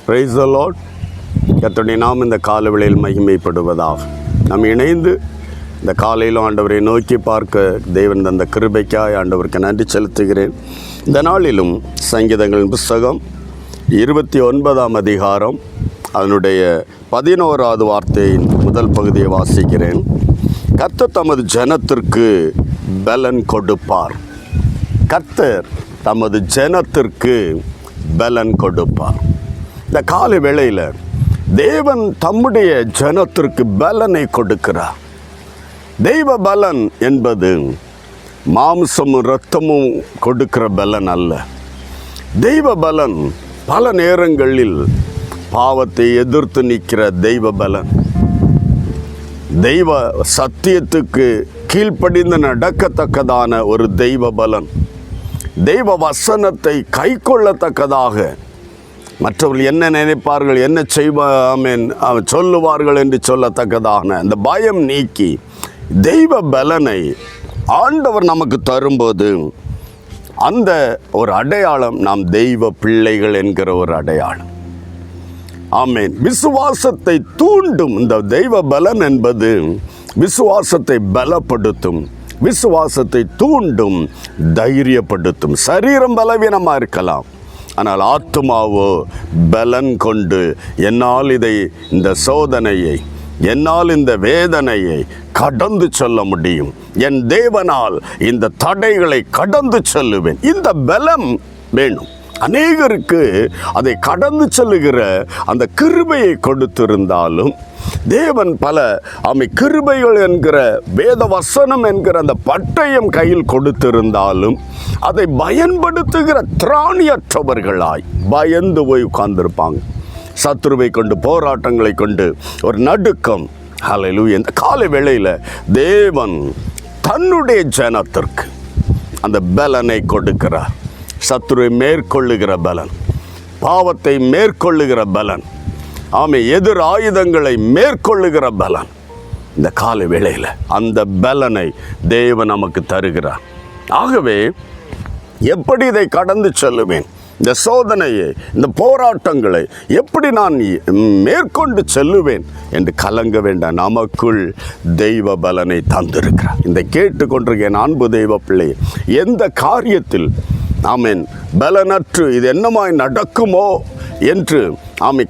Praise the Lord. கர்த்தருடைய நாமம் இந்த காலவேளையில் மகிமைப்படுவதாக. நாம் இணைந்து இந்த காலையிலும் ஆண்டவரை நோக்கி பார்க்க தேவன் தந்த கிருபைக்காய் ஆண்டவருக்கு நன்றி செலுத்துகிறேன். இந்த நாளிலும் சங்கீதங்களின் புஸ்தகம் 29ஆம் அதிகாரம் அதனுடைய 11வது வார்த்தையின் முதல் பகுதியை வாசிக்கிறேன். கர்த்தர் தமது ஜனத்திற்கு பலன் கொடுப்பார். கர்த்தர் தமது ஜனத்திற்கு பலன் கொடுப்பார். இந்த காலை வேளையில் தேவன் தம்முடைய ஜனத்திற்கு பலனை கொடுக்கிறார். தெய்வ பலன் என்பது மாம்சமும் இரத்தமும் கொடுக்கிற பலன் அல்ல. தெய்வ பலன் பல நேரங்களில் பாவத்தை எதிர்த்து நிற்கிற தெய்வ பலன், தெய்வ சத்தியத்துக்கு கீழ்ப்படிந்து நடக்கத்தக்கதான ஒரு தெய்வ பலன், தெய்வ வசனத்தை கை கொள்ளத்தக்கதாக மற்றவர்கள் என்ன நினைப்பார்கள், என்ன செய்வாமேன் சொல்லுவார்கள் என்று சொல்லத்தக்கதான அந்த பயம் நீக்கி தெய்வ பலனை ஆண்டவர் நமக்கு தரும்போது அந்த ஒரு அடையாளம் நாம் தெய்வ பிள்ளைகள் என்கிற ஒரு அடையாளம். ஆமேன். விசுவாசத்தை தூண்டும் இந்த தெய்வ பலன் என்பது விசுவாசத்தை பலப்படுத்தும், விசுவாசத்தை தூண்டும், தைரியப்படுத்தும். சரீரம் பலவீனமாக இருக்கலாம், ஆனால் ஆத்துமாவோ பலன் கொண்டு என்னால் இந்த சோதனையை, என்னால் இந்த வேதனையை கடந்து சொல்ல முடியும், என் தேவனால் இந்த தடைகளை கடந்து செல்லுவேன். இந்த பலம் வேணும். அநேகருக்கு அதை கடந்து செல்லுகிற அந்த கிருபையை கொடுத்திருந்தாலும் தேவன் பல கிருபைகள் என்கிற வேத வசனம் என்கிற அந்த பட்டயம் கையில் கொடுத்திருந்தாலும் அதை பயன்படுத்துகிற திராணியற்றவர்களாய் பயந்து போய் உட்கார்ந்திருப்பாங்க. சத்துருவை கொண்டு, போராட்டங்களை கொண்டு ஒரு நடுக்கம். ஹல்லேலூயா. இந்த காலை வேளையில் தேவன் தன்னுடைய ஜனத்திற்கு அந்த பலனை கொடுக்கிறார். சத்துருவை மேற்கொள்ளுகிற பலன், பாவத்தை மேற்கொள்ளுகிற பலன், எதிர் ஆயுதங்களை மேற்கொள்ளுகிற பலன். இந்த காலை வேளையில் அந்த பலனை தேவன் நமக்கு தருகிறார். ஆகவே எப்படி இதை கடந்து செல்லுவேன், இந்த சோதனையை, இந்த போராட்டங்களை எப்படி நான் மேற்கொண்டு செல்லுவேன் என்று கலங்க வேண்டாம். நமக்குள் தெய்வ பலனை தந்திருக்கிறார். இந்த கேட்டுக்கொண்டிருக்க என் அன்பு தெய்வ பிள்ளை, எந்த காரியத்தில் பலனற்று இது என்னமாய் நடக்குமோ என்று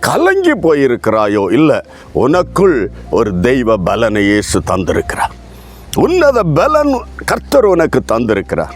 கலங்கி போயிருக்கிறாயோ, இல்லை, உனக்குள் ஒரு தெய்வ பலனை இயேசு தந்திருக்கிறார். உன்னத பலன் கர்த்தர் உனக்கு தந்திருக்கிறார்.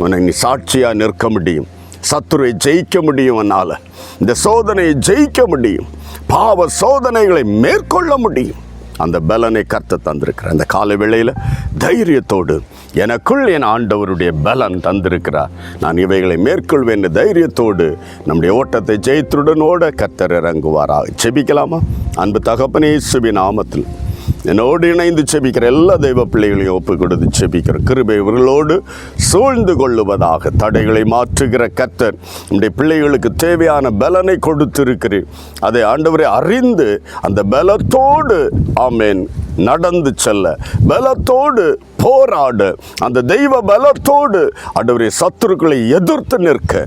உனக்கு நீ சாட்சியாக நிற்க முடியும், சத்துருவை ஜெயிக்க முடியும், என்னால் இந்த சோதனையை ஜெயிக்க முடியும், பாவ சோதனைகளை மேற்கொள்ள முடியும். அந்த பலனை கர்த்தர் தந்திருக்கிறார். அந்த காலை வேளையில் தைரியத்தோடு எனக்குள் என் ஆண்டவருடைய பலன் தந்திருக்கிறார், நான் இவைகளை மேற்கொள்வேன் தைரியத்தோடு நம்முடைய ஓட்டத்தை ஜெயத்துடன் ஓட கர்த்தர் இறங்குவாராக. செபிக்கலாமா? அன்பு தகப்பனே, இயேசுவின் நாமத்தில் என்னோடு இணைந்து செபிக்கிற எல்லா தெய்வ பிள்ளைகளையும் ஒப்பு கொடுத்து செபிக்கிற கிருபை இவர்களோடு சூழ்ந்து கொள்ளுவதாக. தடைகளை மாற்றுகிற கர்த்தர் நம்முடைய பிள்ளைகளுக்கு தேவையான பலனை கொடுத்திருக்கிறேன். அதை ஆண்டவரை அறிந்து அந்த பலத்தோடு நடந்து செல்ல, பலத்தோடு போராட, அந்த தெய்வ பலத்தோடு ஆண்டவரை சத்துருக்களை எதிர்த்து நிற்க,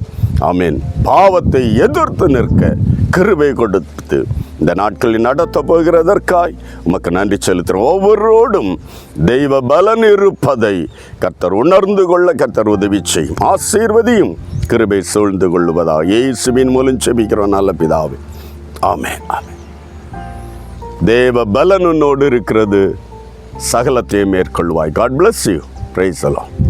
பாவத்தை எதிர்த்து நிற்க கிருபை கொடுத்து இந்த நாட்களில் நடத்த போகிறதற்காய் உமக்கு நன்றி செலுத்துகிறோம். ஒவ்வொருவரோடும் தெய்வ பலன் இருப்பதை கர்த்தர் உணர்ந்து கொள்ள கர்த்தர் உதவி செய்யும், ஆசீர்வதியும், கிருபை சூழ்ந்து கொள்ளுவதாக இயேசுவின் மூலம் செபிக்கிறோம் நல்ல பிதாவே. ஆமென், ஆமென். தேவ பலன் உன்னோடு இருக்கிறது, சகலத்தையும் மேற்கொள்வாய். God bless you. Praise the Lord.